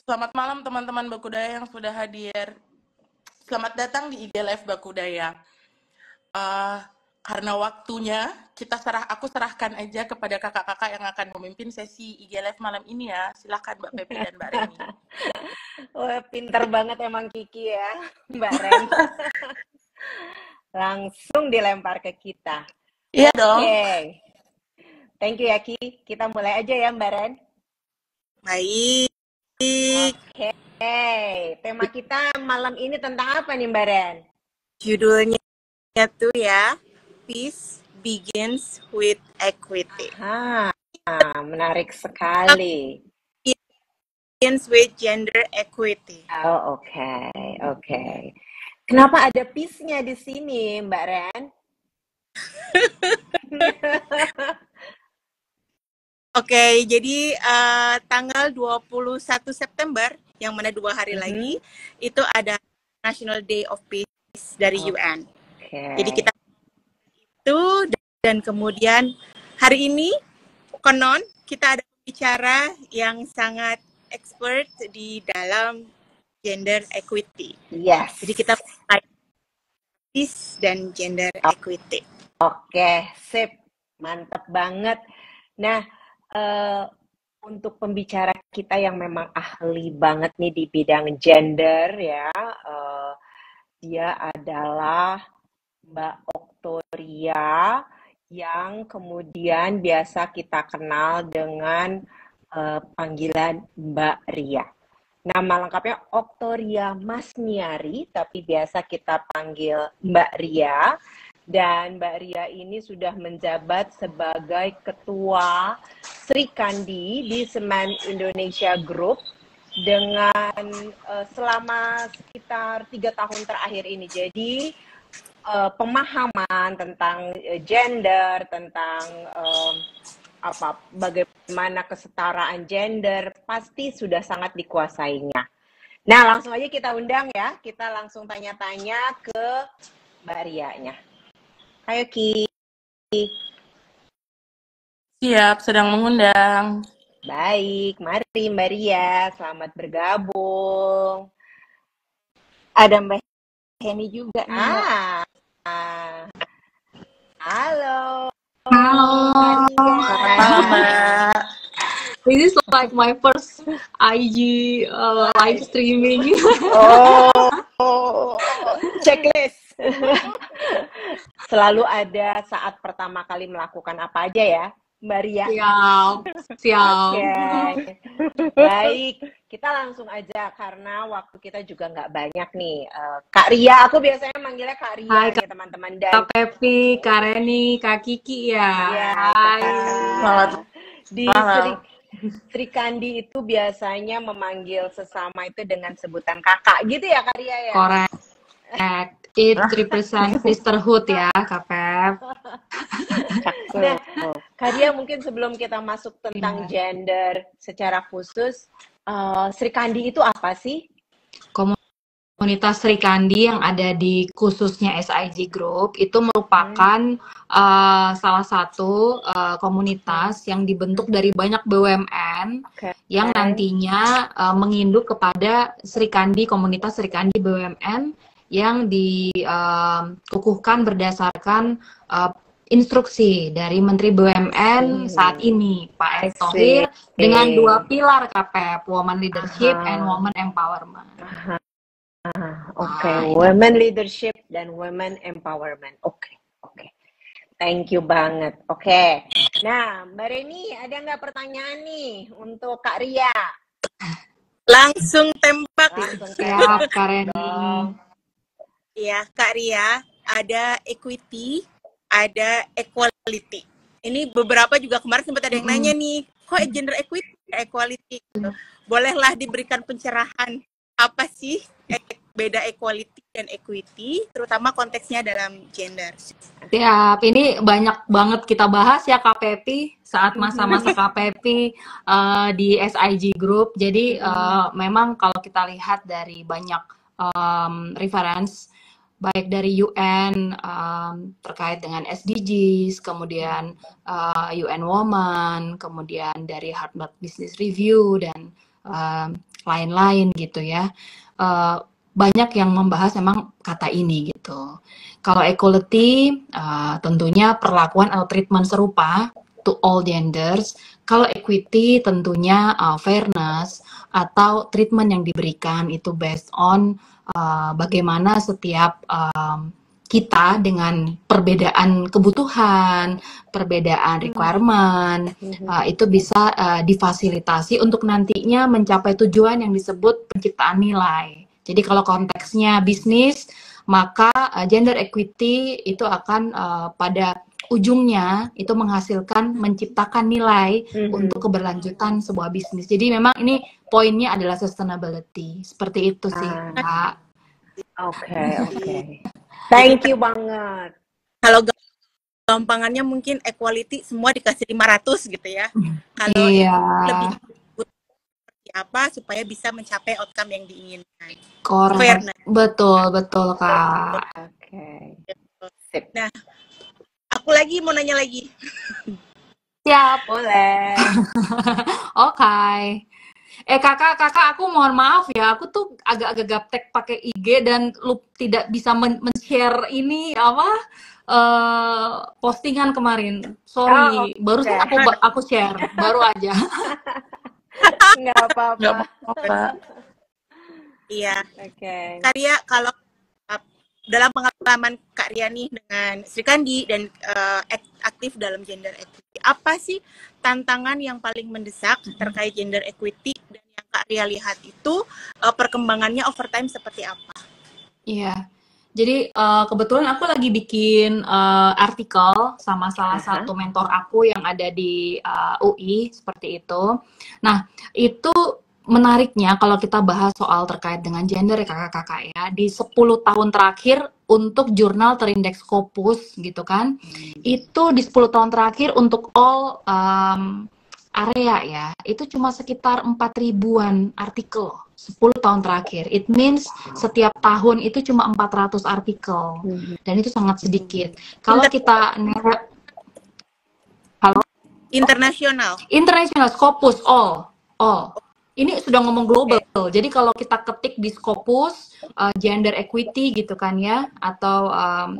Selamat malam teman-teman Bakudaya yang sudah hadir. Selamat datang di IG Live Bakudaya. Eh, karena waktunya, aku serahkan aja kepada kakak-kakak yang akan memimpin sesi IG Live malam ini ya. Silahkan Mbak Pepi dan Mbak Reni. Wah, pinter banget emang Kiki ya, Mbak Ren. Langsung dilempar ke kita. Iya dong. Oke. Thank you ya Ki. Kita mulai aja ya Mbak Ren. Baik. Oke. Tema kita malam ini tentang apa nih Mbak Ren? Judulnya tuh ya, Peace Begins with Equity. Menarik sekali. Begins with Gender Equity. Oh, oke. Kenapa ada peace-nya di sini, Mbak Ren? Oke, jadi tanggal 21 September, yang mana 2 hari lagi, itu ada National Day of Peace dari UN. Jadi kita itu, dan kemudian hari ini, konon, kita ada pembicara yang sangat expert di dalam gender equity. Yes. Jadi kita peace dan gender equity. Oke, sip. Mantap banget. Nah, untuk pembicara kita yang memang ahli banget nih di bidang gender ya, dia adalah Mbak Oktoria yang kemudian biasa kita kenal dengan panggilan Mbak Ria. Nama lengkapnya Oktoria Masniari, tapi biasa kita panggil Mbak Ria. Dan Mbak Ria ini sudah menjabat sebagai Ketua Sri Kandi di Semen Indonesia Group dengan selama sekitar 3 tahun terakhir ini. Jadi pemahaman tentang gender, tentang bagaimana kesetaraan gender pasti sudah sangat dikuasainya. Nah, langsung aja kita undang ya. Kita langsung tanya-tanya ke Mbak Ria-nya. Ayo Ki. Siap, sedang mengundang. Baik, mari Mbak Ria, selamat bergabung. Ada Mbak Heni juga nih. Halo. Halo Mbak. This is like my first IG live streaming. Checklist. Selalu ada saat pertama kali melakukan apa aja ya, Mbak Ria? Siap. Okay. Baik, kita langsung aja karena waktu kita juga nggak banyak nih. Kak Ria, aku biasanya manggilnya Kak Ria. Hai, ya teman-teman. Dan Kak Pepi, Kak Reni, Kak Kiki ya. Hai. Selamat Di Sri Kandi itu biasanya memanggil sesama itu dengan sebutan kakak gitu ya Kak Ria ya? Correct. It represent sisterhood ya, Kak Pep. Nah, Kak Ria mungkin sebelum kita masuk tentang gender secara khusus, Sri Kandi itu apa sih? Komunitas Sri Kandi yang ada di khususnya SIG Group itu merupakan salah satu komunitas yang dibentuk dari banyak BUMN yang nantinya menginduk kepada Sri Kandi, komunitas Sri Kandi BUMN yang dikukuhkan berdasarkan instruksi dari Menteri BUMN saat ini, Pak Erick Thohir, dengan 2 pilar KPEP, Women Leadership and Women Empowerment. Women Leadership dan Women Empowerment. Oke. Thank you banget. Oke. Nah, Mbak Reni, ada nggak pertanyaan nih untuk Kak Ria? Langsung tembak. Siap, Kak Reni. Ya, Kak Ria, ada equity, ada equality. Ini beberapa juga kemarin sempat ada yang nanya nih, kok gender equality? Bolehlah diberikan pencerahan apa sih beda equality dan equity, terutama konteksnya dalam gender. Siap, ini banyak banget kita bahas ya Kak Pepi saat masa-masa Kak Pepi di SIG Group. Jadi memang kalau kita lihat dari banyak reference baik dari UN terkait dengan SDGs, kemudian UN Women, kemudian dari Harvard Business Review dan lain-lain gitu ya. Banyak yang membahas memang kata ini gitu. Kalau equality, tentunya perlakuan atau treatment serupa to all genders. Kalau equity tentunya fairness atau treatment yang diberikan itu based on bagaimana setiap kita dengan perbedaan kebutuhan, perbedaan requirement, itu bisa difasilitasi untuk nantinya mencapai tujuan yang disebut penciptaan nilai. Jadi kalau konteksnya bisnis, maka gender equity itu akan pada ujungnya itu menghasilkan menciptakan nilai untuk keberlanjutan sebuah bisnis. Jadi memang ini poinnya adalah sustainability. Seperti itu sih, Kak. Oke. Thank you banget. Kalau gampangannya mungkin equality semua dikasih 500 gitu ya. Kalau lebih seperti apa supaya bisa mencapai outcome yang diinginkan. Fairness. Betul Kak. Oke. Nah, aku mau nanya lagi. Siap. Boleh. Oke. Kakak, aku mohon maaf ya, aku tuh agak-agak gaptek pakai IG dan tidak bisa men-share ini postingan kemarin. Sorry, barusan aku share, baru aja. Nggak apa-apa. Iya. Oke. Kak Ria, kalau dalam pengalaman Kak Ria nih dengan Sri Kandi dan aktif dalam gender equity, apa sih tantangan yang paling mendesak terkait gender equity dan yang Kak Ria lihat itu perkembangannya over time seperti apa? Iya, jadi kebetulan aku lagi bikin artikel sama salah satu mentor aku yang ada di UI seperti itu. Nah, itu menariknya kalau kita bahas soal terkait dengan gender ya kakak-kakak ya, di 10 tahun terakhir untuk jurnal terindeks Scopus gitu kan, itu di 10 tahun terakhir untuk all area ya, itu cuma sekitar 4.000-an artikel 10 tahun terakhir. It means setiap tahun itu cuma 400 artikel dan itu sangat sedikit. Kalau kita internasional Scopus all. Ini sudah ngomong global. Jadi kalau kita ketik di Scopus gender equity gitu kan ya, atau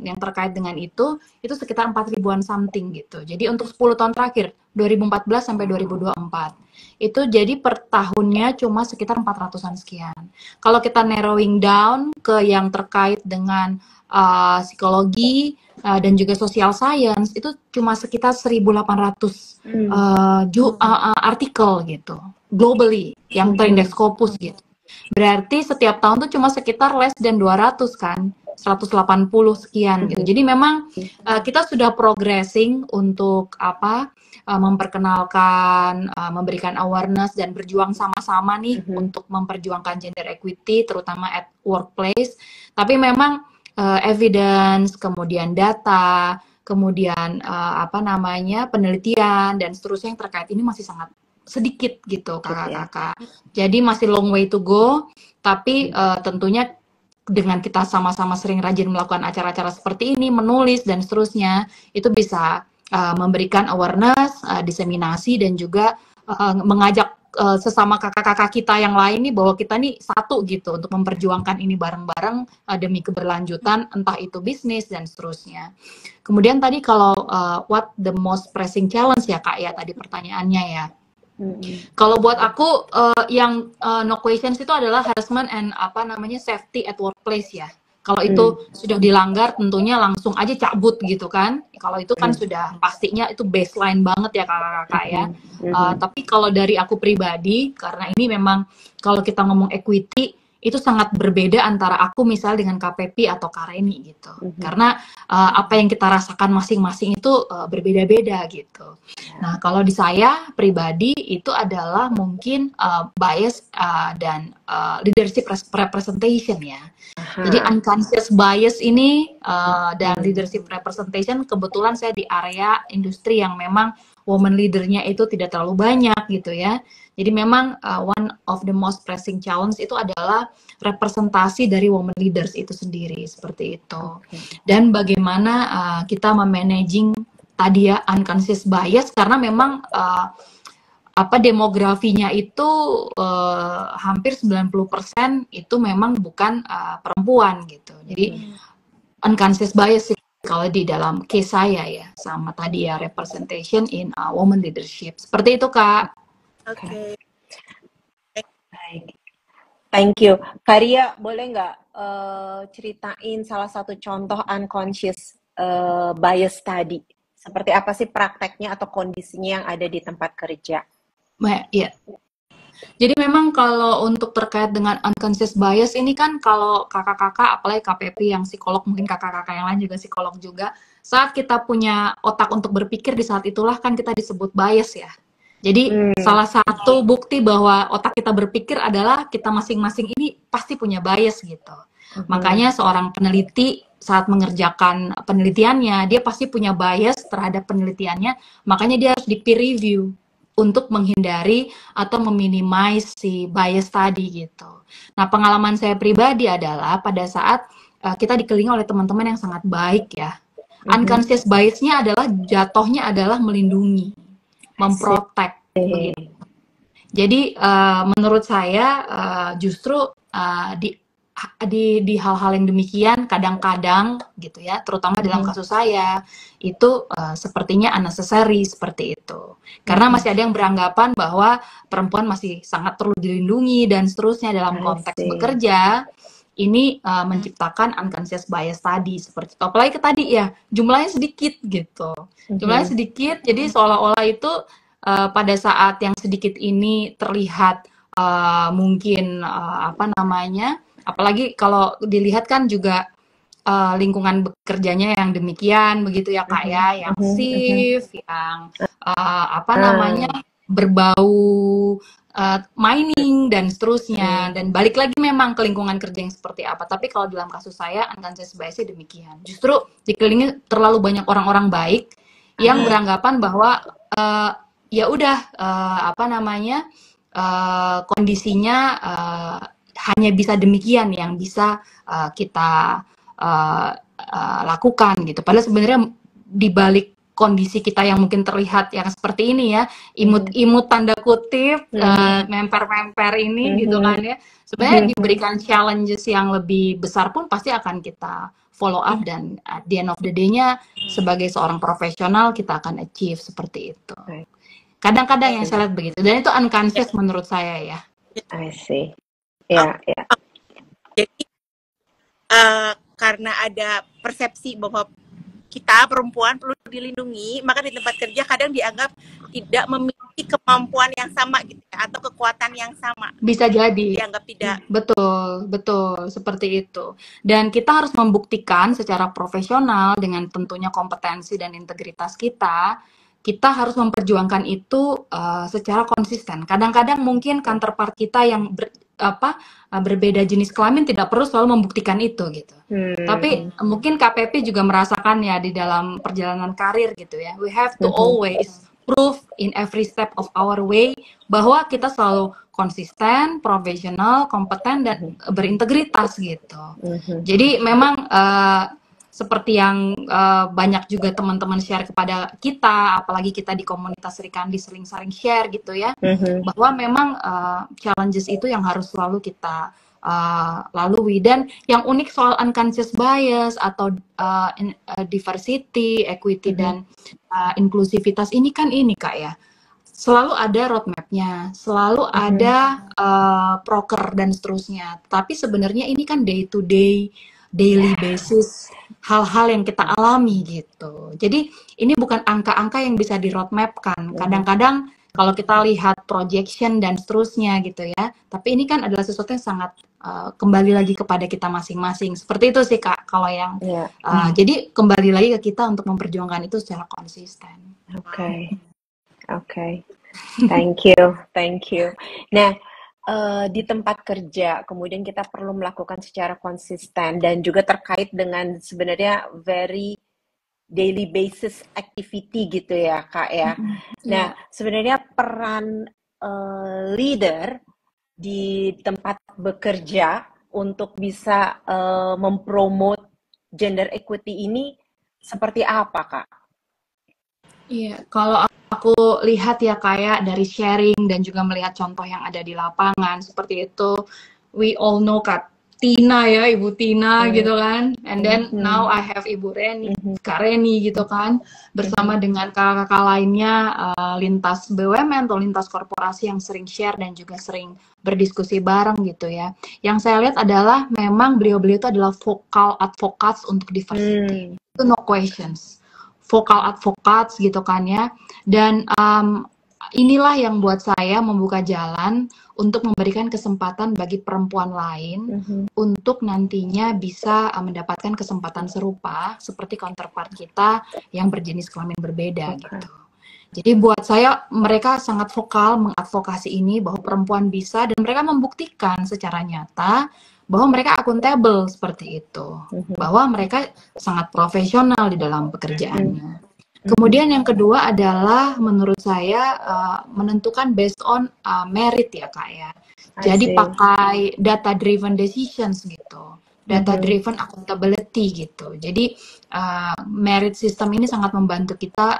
yang terkait dengan itu sekitar 4.000-an something gitu. Jadi untuk 10 tahun terakhir 2014 sampai 2024 itu jadi per tahunnya cuma sekitar 400-an sekian. Kalau kita narrowing down ke yang terkait dengan psikologi dan juga social science itu cuma sekitar 1.800 artikel gitu globally yang terindeks Scopus gitu. Berarti setiap tahun tuh cuma sekitar less than 200 kan, 180 sekian gitu. Jadi memang kita sudah progressing untuk memperkenalkan, memberikan awareness dan berjuang sama-sama nih untuk memperjuangkan gender equity terutama at workplace. Tapi memang evidence, kemudian data, kemudian penelitian dan seterusnya yang terkait ini masih sangat sedikit gitu kakak-kakak. Jadi masih long way to go, tapi tentunya dengan kita sama-sama sering rajin melakukan acara-acara seperti ini, menulis dan seterusnya, itu bisa memberikan awareness, diseminasi dan juga mengajak sesama kakak-kakak kita yang lain nih bahwa kita nih satu gitu untuk memperjuangkan ini bareng-bareng demi keberlanjutan entah itu bisnis dan seterusnya. Kemudian tadi kalau what the most pressing challenge ya Kak ya tadi pertanyaannya ya. Kalau buat aku yang no questions itu adalah harassment and safety at workplace ya. Kalau itu sudah dilanggar tentunya langsung aja cabut gitu kan. Kalau itu kan sudah pastinya itu baseline banget ya kakak-kakak ya. Tapi kalau dari aku pribadi karena ini memang kalau kita ngomong equity itu sangat berbeda antara aku misal dengan KPP atau Kareni gitu. Karena apa yang kita rasakan masing-masing itu berbeda-beda gitu. Nah, kalau di saya pribadi itu adalah mungkin bias dan leadership representation ya. Jadi unconscious bias ini dan leadership representation kebetulan saya di area industri yang memang woman leadernya itu tidak terlalu banyak gitu ya. Jadi memang one of the most pressing challenge itu adalah representasi dari woman leaders itu sendiri seperti itu. Dan bagaimana kita memanaging tadi ya unconscious bias karena memang apa demografinya itu hampir 90% itu memang bukan perempuan gitu. Jadi unconscious bias sih kalau di dalam case saya ya, sama tadi ya representation in woman leadership. Seperti itu, Kak. Oke. Baik. Thank you. Karya, boleh nggak ceritain salah satu contoh unconscious bias tadi? Seperti apa sih prakteknya atau kondisinya yang ada di tempat kerja? Ya. Jadi memang kalau untuk terkait dengan unconscious bias ini kan kalau kakak-kakak, apalagi KPP yang psikolog, mungkin kakak-kakak yang lain juga psikolog juga, saat kita punya otak untuk berpikir di saat itulah kan kita disebut bias ya. Jadi salah satu bukti bahwa otak kita berpikir adalah kita masing-masing ini pasti punya bias gitu. Makanya seorang peneliti saat mengerjakan penelitiannya, dia pasti punya bias terhadap penelitiannya, makanya dia harus di peer review untuk menghindari atau meminimize si bias tadi gitu. Nah, pengalaman saya pribadi adalah pada saat kita dikelilingi oleh teman-teman yang sangat baik ya. Unconscious bias-nya adalah jatuhnya adalah melindungi, memprotek begitu. Jadi menurut saya justru di hal-hal yang demikian kadang-kadang gitu ya, terutama dalam kasus saya itu sepertinya unnecessary seperti itu. Karena masih ada yang beranggapan bahwa perempuan masih sangat perlu dilindungi dan seterusnya dalam konteks bekerja. Ini menciptakan unconscious bias tadi seperti itu. Apalagi tadi ya jumlahnya sedikit gitu. Jumlahnya sedikit, jadi seolah-olah itu pada saat yang sedikit ini terlihat mungkin apa namanya, apalagi kalau dilihat kan juga lingkungan bekerjanya yang demikian begitu ya Kak ya, yang shift, yang apa namanya berbau mining dan seterusnya, dan balik lagi memang ke lingkungan kerja yang seperti apa. Tapi kalau dalam kasus saya unconscious biasnya demikian, justru dikelilingi terlalu banyak orang-orang baik yang beranggapan bahwa ya udah apa namanya kondisinya hanya bisa demikian yang bisa kita lakukan gitu. Padahal sebenarnya di balik kondisi kita yang mungkin terlihat yang seperti ini ya, imut-imut tanda kutip, memper-memper ini gitu kan ya, sebenarnya diberikan challenges yang lebih besar pun pasti akan kita follow up, dan at the end of the day-nya sebagai seorang profesional kita akan achieve seperti itu. Kadang-kadang yang saya lihat begitu, dan itu unconscious menurut saya ya. I see. Ya, ya. Jadi karena ada persepsi bahwa kita perempuan perlu dilindungi, maka di tempat kerja kadang dianggap tidak memiliki kemampuan yang sama gitu ya, atau kekuatan yang sama. Bisa jadi. Dianggap tidak. Betul, betul, seperti itu. Dan kita harus membuktikan secara profesional dengan tentunya kompetensi dan integritas kita harus memperjuangkan itu secara konsisten. Kadang-kadang mungkin counterpart kita yang berbeda jenis kelamin tidak perlu selalu membuktikan itu gitu. Tapi mungkin KPP juga merasakan ya di dalam perjalanan karir gitu ya. We have to always prove in every step of our way bahwa kita selalu konsisten, profesional, kompeten, dan berintegritas gitu. Jadi memang seperti yang banyak juga teman-teman share kepada kita, apalagi kita di komunitas Sri Kandi sering-sering share gitu ya, bahwa memang challenges itu yang harus selalu kita lalui. Dan yang unik soal unconscious bias atau diversity, equity, dan inklusivitas ini kan ini Kak ya, selalu ada roadmap-nya, selalu ada proker dan seterusnya. Tapi sebenarnya ini kan day to day, daily basis, hal-hal yang kita alami gitu. Jadi ini bukan angka-angka yang bisa di roadmap-kan. Kadang-kadang kalau kita lihat projection dan seterusnya gitu ya, tapi ini kan adalah sesuatu yang sangat kembali lagi kepada kita masing-masing. Seperti itu sih Kak, kalau yang jadi kembali lagi ke kita untuk memperjuangkan itu secara konsisten. Oke. Thank you. Nah, di tempat kerja, kemudian kita perlu melakukan secara konsisten dan juga terkait dengan sebenarnya very daily basis activity gitu ya Kak ya. Nah, sebenarnya peran leader di tempat bekerja untuk bisa mempromote gender equity ini seperti apa Kak? Iya, kalau aku lihat ya kayak dari sharing dan juga melihat contoh yang ada di lapangan seperti itu, we all know Kak Tina ya, Ibu Tina gitu kan, and then now I have Ibu Reni, Kak Reni gitu kan, bersama dengan kakak-kakak lainnya lintas BUMN atau lintas korporasi yang sering share dan juga sering berdiskusi bareng gitu ya. Yang saya lihat adalah memang beliau-beliau itu adalah vocal advocates untuk diversity, itu no questions, vocal advocates gitu kan ya, dan inilah yang buat saya membuka jalan untuk memberikan kesempatan bagi perempuan lain untuk nantinya bisa mendapatkan kesempatan serupa seperti counterpart kita yang berjenis kelamin berbeda gitu. Jadi buat saya mereka sangat vokal mengadvokasi ini bahwa perempuan bisa, dan mereka membuktikan secara nyata bahwa mereka akuntabel seperti itu, bahwa mereka sangat profesional di dalam pekerjaannya. Kemudian yang kedua adalah menurut saya menentukan based on merit ya Kak ya. Jadi pakai data driven decisions gitu, data driven accountability gitu. Jadi merit system ini sangat membantu kita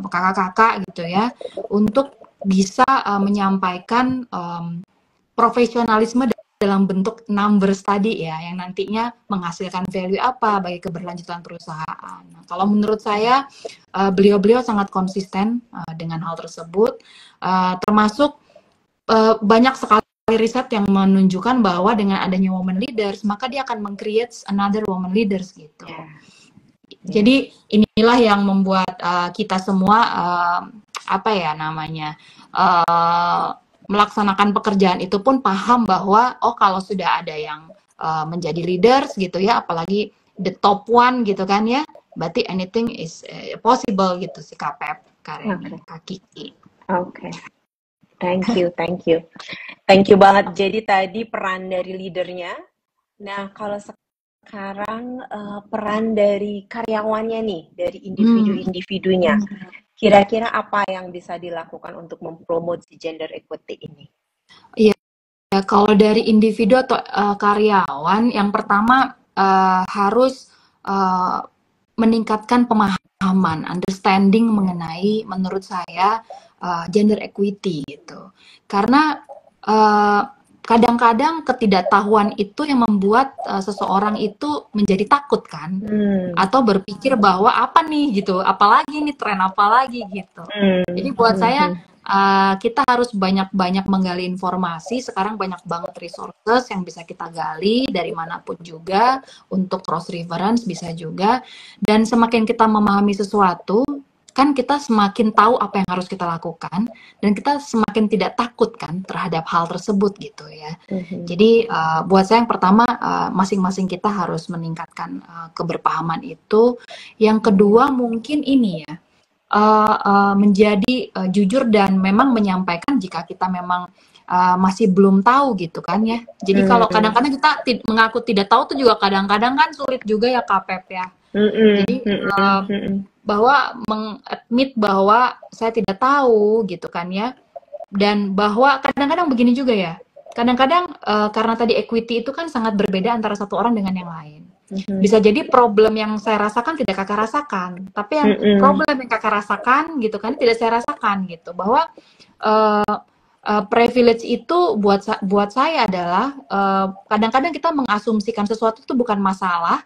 kakak-kakak gitu ya untuk bisa menyampaikan profesionalisme dalam bentuk numbers tadi ya, yang nantinya menghasilkan value apa bagi keberlanjutan perusahaan. Nah, kalau menurut saya beliau-beliau sangat konsisten dengan hal tersebut, termasuk banyak sekali riset yang menunjukkan bahwa dengan adanya women leaders maka dia akan meng-create another woman leaders gitu. Jadi inilah yang membuat kita semua apa ya namanya melaksanakan pekerjaan itu pun paham bahwa oh kalau sudah ada yang menjadi leaders gitu ya, apalagi the top one gitu kan ya, berarti anything is possible gitu si Kak Pep, Kak Reni, Kak Kiki. Thank you banget. Jadi tadi peran dari leadernya. Nah kalau sekarang peran dari karyawannya nih, dari individu-individunya. Kira-kira apa yang bisa dilakukan untuk mempromosi gender equity ini? Iya, kalau dari individu atau karyawan, yang pertama harus meningkatkan pemahaman, understanding mengenai, menurut saya, gender equity gitu. Karena kadang-kadang ketidaktahuan itu yang membuat seseorang itu menjadi takut kan, atau berpikir bahwa apa nih gitu, apalagi nih tren apalagi gitu. Jadi buat saya kita harus banyak-banyak menggali informasi. Sekarang banyak banget resources yang bisa kita gali dari manapun juga, untuk cross reference bisa juga. Dan semakin kita memahami sesuatu, kan kita semakin tahu apa yang harus kita lakukan, dan kita semakin tidak takut kan terhadap hal tersebut gitu ya. Jadi buat saya yang pertama masing-masing kita harus meningkatkan keberpahaman itu. Yang kedua mungkin ini ya, menjadi jujur dan memang menyampaikan jika kita memang masih belum tahu gitu kan ya. Jadi kalau kadang-kadang kita mengaku tidak tahu tuh juga kadang-kadang kan sulit juga ya Kak Pep ya. Jadi bahwa mengadmit bahwa saya tidak tahu gitu kan ya, dan bahwa kadang-kadang begini juga ya, kadang-kadang karena tadi equity itu kan sangat berbeda antara satu orang dengan yang lain. Bisa jadi problem yang saya rasakan tidak kakak rasakan, tapi yang problem yang kakak rasakan gitu kan tidak saya rasakan gitu. Bahwa privilege itu buat saya adalah kadang-kadang kita mengasumsikan sesuatu itu bukan masalah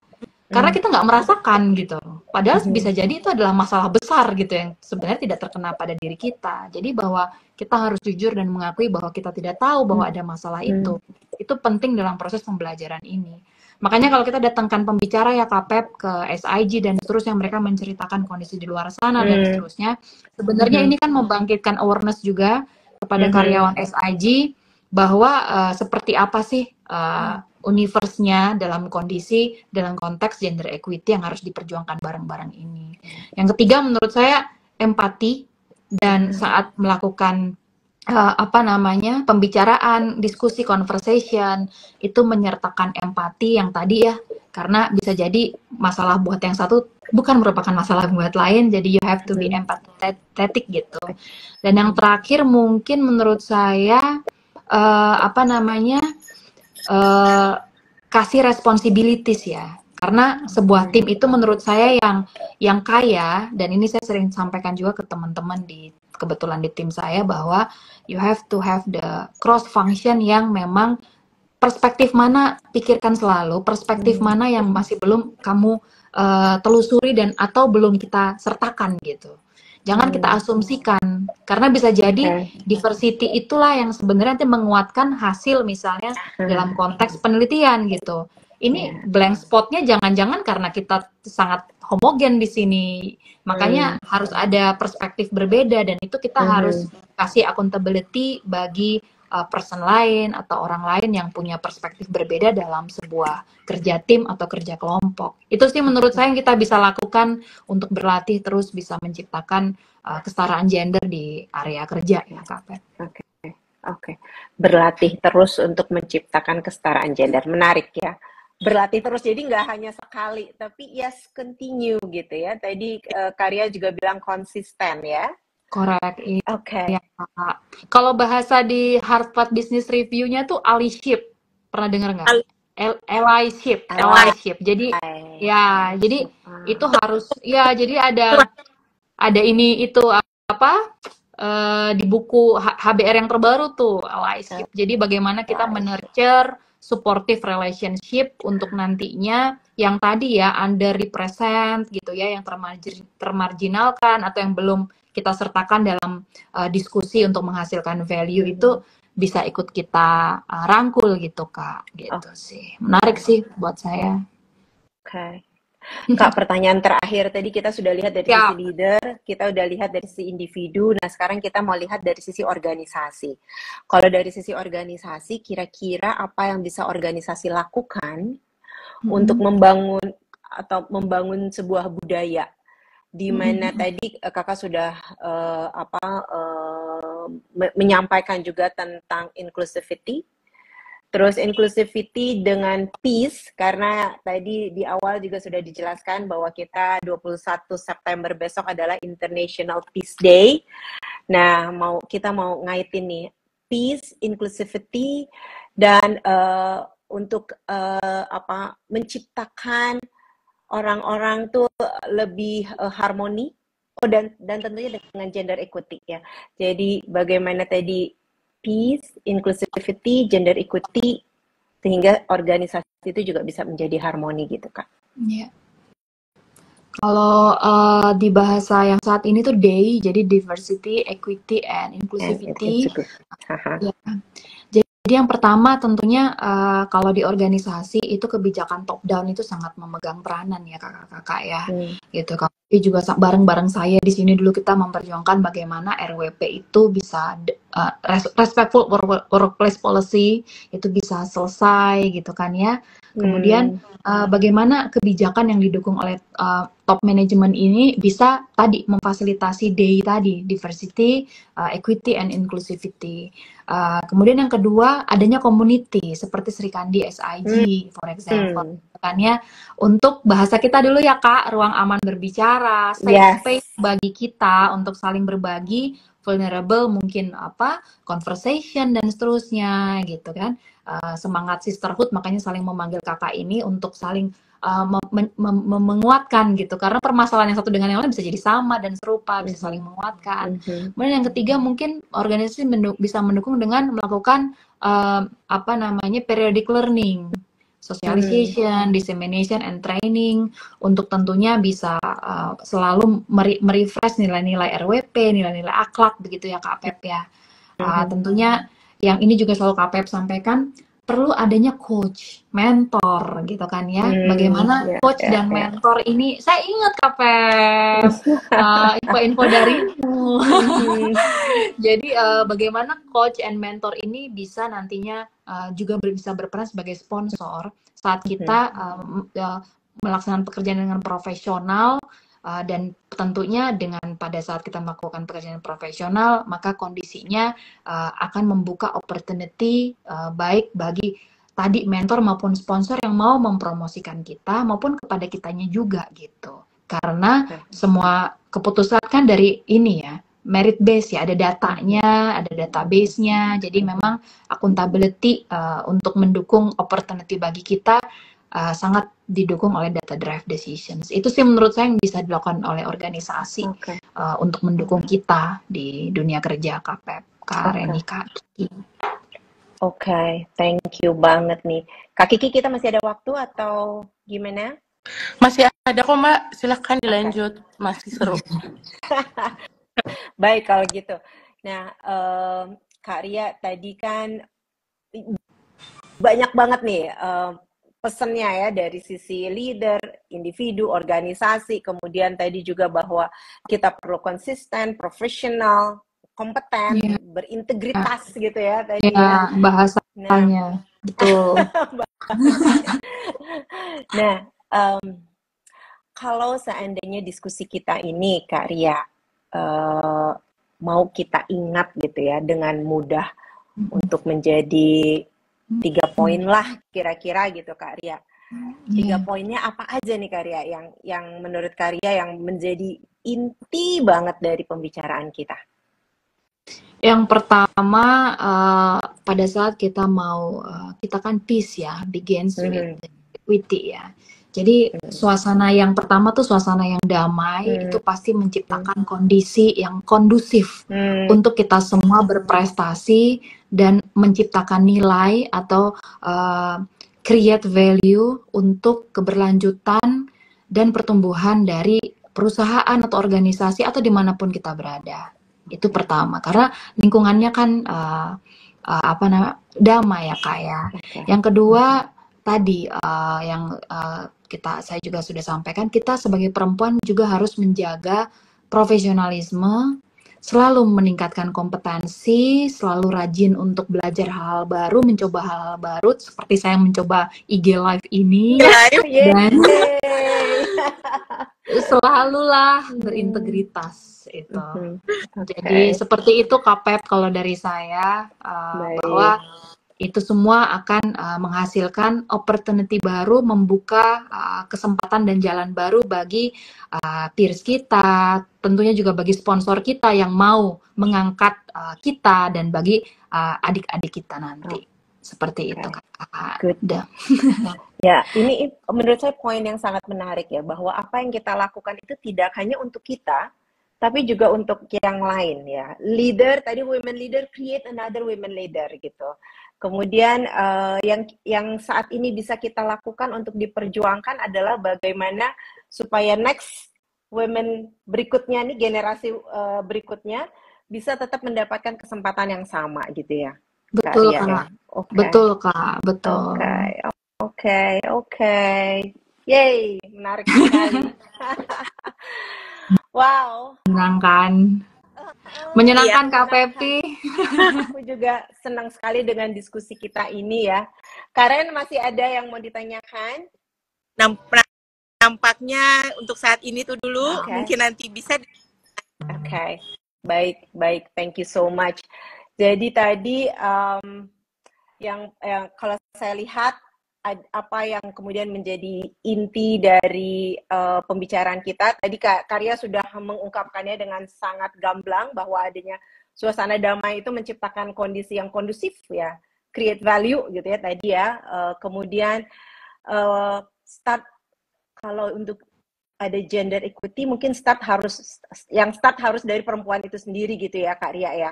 karena kita nggak merasakan gitu. Padahal bisa jadi itu adalah masalah besar gitu yang sebenarnya tidak terkena pada diri kita. Jadi bahwa kita harus jujur dan mengakui bahwa kita tidak tahu bahwa ada masalah itu. Itu penting dalam proses pembelajaran ini. Makanya kalau kita datangkan pembicara ya Kak Pep ke SIG dan seterusnya, mereka menceritakan kondisi di luar sana dan seterusnya. Sebenarnya ini kan membangkitkan awareness juga kepada karyawan SIG bahwa seperti apa sih universe-nya dalam kondisi, dalam konteks gender equity yang harus diperjuangkan bareng-bareng ini. Yang ketiga menurut saya empati, dan saat melakukan pembicaraan, diskusi, conversation, itu menyertakan empati yang tadi ya, karena bisa jadi masalah buat yang satu bukan merupakan masalah buat lain, jadi you have to be empathetic gitu. Dan yang terakhir mungkin menurut saya kasih responsibilities ya. Karena sebuah tim itu menurut saya yang kaya, dan ini saya sering sampaikan juga ke teman-teman kebetulan di tim saya, bahwa you have to have the cross function yang memang perspektif mana pikirkan selalu, perspektif mana yang masih belum kamu telusuri dan atau belum kita sertakan gitu. Jangan kita asumsikan, karena bisa jadi diversity itulah yang sebenarnya nanti menguatkan hasil misalnya dalam konteks penelitian gitu. Ini blank spotnya jangan-jangan karena kita sangat homogen di sini, makanya harus ada perspektif berbeda, dan itu kita harus kasih accountability bagi person lain atau orang lain yang punya perspektif berbeda dalam sebuah kerja tim atau kerja kelompok. Itu sih menurut saya yang kita bisa lakukan untuk berlatih terus bisa menciptakan kesetaraan gender di area kerja ya Kak Pet. Oke. Berlatih terus untuk menciptakan kesetaraan gender. Menarik ya. Berlatih terus, jadi nggak hanya sekali, tapi yes, continue gitu ya. Tadi Karya juga bilang konsisten ya. Correct. Oke. Ya, kalau bahasa di Harvard Business Review-nya tuh allyship. Pernah dengar nggak? Allyship. Jadi ya, jadi itu harus ya, jadi ada ini itu apa? Di buku HBR yang terbaru tuh allyship. Jadi bagaimana kita menurture supportive relationship untuk nantinya yang tadi ya underrepresent gitu ya, yang termarginalkan atau yang belum kita sertakan dalam diskusi untuk menghasilkan value itu bisa ikut kita rangkul gitu Kak, gitu sih. Menarik sih buat saya. Oke. Kak, pertanyaan terakhir, tadi kita sudah lihat dari sisi leader, kita udah lihat dari sisi individu, nah sekarang kita mau lihat dari sisi organisasi. Kalau dari sisi organisasi, kira-kira apa yang bisa organisasi lakukan untuk membangun sebuah budaya, di mana tadi Kakak sudah menyampaikan juga tentang inclusivity. Terus inclusivity dengan peace, karena tadi di awal juga sudah dijelaskan bahwa kita 21 September besok adalah International Peace Day. Nah, kita mau ngaitin nih peace, inclusivity, dan untuk menciptakan orang-orang tuh lebih harmoni. Dan tentunya dengan gender equity ya. Jadi bagaimana tadi peace, inclusivity, gender equity, sehingga organisasi itu juga bisa menjadi harmoni gitu Kak. Iya. Kalau di bahasa yang saat ini tuh DEI, jadi diversity, equity, and inclusivity. Ya. Jadi yang pertama tentunya kalau di organisasi itu kebijakan top down itu sangat memegang peranan ya kakak-kakak ya, gitu. Tapi juga bareng-bareng saya di sini dulu kita memperjuangkan bagaimana RWP itu bisa respectful workplace policy itu bisa selesai gitu kan ya. Kemudian bagaimana kebijakan yang didukung oleh top management ini bisa tadi memfasilitasi DEI tadi, diversity, equity, and inclusivity. Kemudian yang kedua adanya community seperti Sri Kandi SIG for example, kan ya, untuk bahasa kita dulu ya Kak, ruang aman berbicara, safe space bagi kita untuk saling berbagi, vulnerable mungkin conversation dan seterusnya gitu kan. Semangat sisterhood, makanya saling memanggil kakak ini untuk saling menguatkan gitu, karena permasalahan yang satu dengan yang lain bisa jadi sama dan serupa, bisa saling menguatkan. Kemudian yang ketiga mungkin organisasi bisa mendukung dengan melakukan periodic learning, socialization, dissemination, and training untuk tentunya bisa selalu merefresh nilai-nilai RWP, nilai-nilai akhlak begitu ya Kak Pep ya. Tentunya yang ini juga selalu Kak Pep sampaikan, perlu adanya coach, mentor gitu kan ya. Bagaimana coach dan mentor ini, saya ingat Kak Pep, info-info darimu. Jadi bagaimana coach and mentor ini bisa nantinya juga bisa berperan sebagai sponsor saat kita melaksanakan pekerjaan dengan profesional, dan tentunya dengan pada saat kita melakukan pekerjaan profesional, maka kondisinya akan membuka opportunity baik bagi tadi mentor maupun sponsor yang mau mempromosikan kita maupun kepada kitanya juga gitu. Karena semua keputusan kan dari ini ya, merit base ya, ada datanya, ada database-nya. Jadi memang accountability untuk mendukung opportunity bagi kita sangat didukung oleh data drive decisions. Itu sih menurut saya yang bisa dilakukan oleh organisasi untuk mendukung kita di dunia kerja, Kak Reni, Kak Kiki. Thank you banget nih. Kak Kiki, kita masih ada waktu atau gimana? Masih ada kok Mbak, silahkan dilanjut, masih seru. Baik kalau gitu. Nah, Kak Ria tadi kan banyak banget nih pesannya ya dari sisi leader, individu, organisasi, kemudian tadi juga bahwa kita perlu konsisten, profesional, kompeten, berintegritas gitu ya tadi ya. Bahasanya, betul. Nah, kalau seandainya diskusi kita ini, Kak Ria, mau kita ingat gitu ya dengan mudah untuk menjadi 3 poin lah kira-kira gitu Kak Ria. 3 poinnya apa aja nih Kak Ria yang menurut Kak Ria yang menjadi inti banget dari pembicaraan kita? Yang pertama, pada saat kita mau, kita kan peace ya, begins with equity ya. Jadi suasana yang pertama tuh suasana yang damai, itu pasti menciptakan kondisi yang kondusif untuk kita semua berprestasi dan menciptakan nilai atau create value untuk keberlanjutan dan pertumbuhan dari perusahaan atau organisasi atau dimanapun kita berada. Itu pertama, karena lingkungannya kan damai ya Kak ya. Yang kedua tadi yang saya juga sudah sampaikan, kita sebagai perempuan juga harus menjaga profesionalisme, selalu meningkatkan kompetensi, selalu rajin untuk belajar hal-hal baru, mencoba hal-hal baru, seperti saya mencoba IG Live ini, dan selalulah berintegritas itu. Jadi seperti itu Kak Pep kalau dari saya, bahwa itu semua akan menghasilkan opportunity baru, membuka kesempatan dan jalan baru bagi peers kita, tentunya juga bagi sponsor kita yang mau mengangkat kita, dan bagi adik-adik kita nanti. Seperti itu Kak. Ya, ini menurut saya poin yang sangat menarik ya, bahwa apa yang kita lakukan itu tidak hanya untuk kita, tapi juga untuk yang lain ya. Leader, tadi women leader, create another women leader gitu. Kemudian yang saat ini bisa kita lakukan untuk diperjuangkan adalah bagaimana supaya next women berikutnya nih, generasi berikutnya bisa tetap mendapatkan kesempatan yang sama gitu ya. Betul Kak. Betul Kak, betul. Oke. Yay, menarik sekali. Wow. Menyenangkan Kak Pepi. Aku juga senang sekali dengan diskusi kita ini ya. Karen, masih ada yang mau ditanyakan? Nampaknya untuk saat ini tuh dulu, mungkin nanti bisa. Baik, thank you so much. Jadi tadi yang kalau saya lihat apa yang kemudian menjadi inti dari pembicaraan kita. Tadi Kak Ria sudah mengungkapkannya dengan sangat gamblang bahwa adanya suasana damai itu menciptakan kondisi yang kondusif ya, create value gitu ya tadi ya. Kemudian start, kalau untuk ada gender equity mungkin start harus dari perempuan itu sendiri gitu ya Kak Ria ya.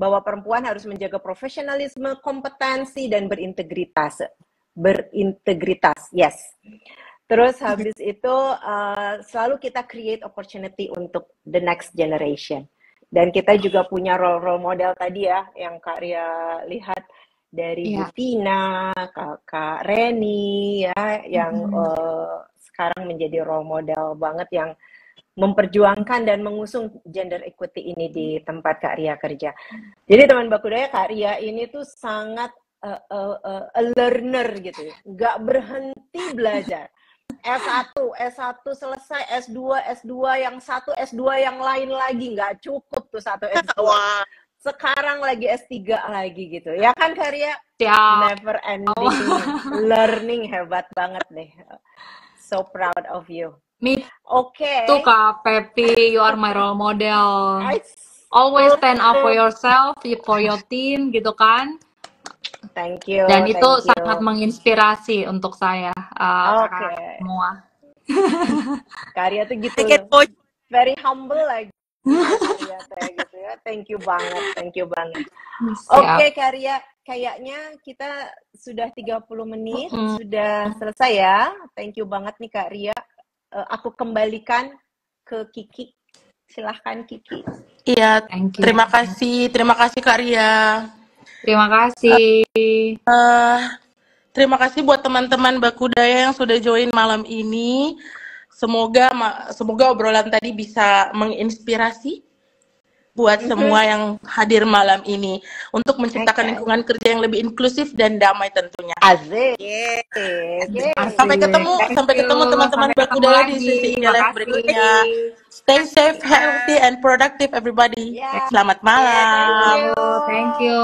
Bahwa perempuan harus menjaga profesionalisme, kompetensi dan berintegritas, yes. Terus habis itu selalu kita create opportunity untuk the next generation. Dan kita juga punya role model tadi ya, yang Kak Ria lihat dari Bu Tina, Kak Reni ya, yang sekarang menjadi role model banget yang memperjuangkan dan mengusung gender equity ini di tempat Kak Ria kerja. Jadi teman Bakudaya, Kak Ria ini tuh sangat a learner gitu ya, nggak berhenti belajar. S1 selesai, S2 yang satu, S2 yang lain lagi, nggak cukup tuh satu S2. Sekarang lagi S3 lagi gitu. Ya kan Kak Ria? Never ending learning, hebat banget deh. So proud of you. Tuh Kak Pepi, you are my role model. Always stand up for yourself, for your team gitu kan. Thank you. Dan itu sangat menginspirasi untuk saya Oke. kakak semua. Karya tuh gitu. Second coach. Very humble lagi. Karya kayak gitu ya. Thank you banget. Oke, Karya, kayaknya kita sudah 30 menit, sudah selesai ya. Thank you banget nih Kak Ria. Aku kembalikan ke Kiki. Silahkan Kiki. Iya, Thank you. terima kasih Kak Ria. Terima kasih. Terima kasih buat teman-teman Bakudaya yang sudah join malam ini. Semoga obrolan tadi bisa menginspirasi buat semua yang hadir malam ini untuk menciptakan lingkungan kerja yang lebih inklusif dan damai tentunya. Asik. Sampai ketemu teman-teman Bakudaya di sesi live berikutnya. Stay safe, healthy, and productive everybody. Selamat malam. Thank you.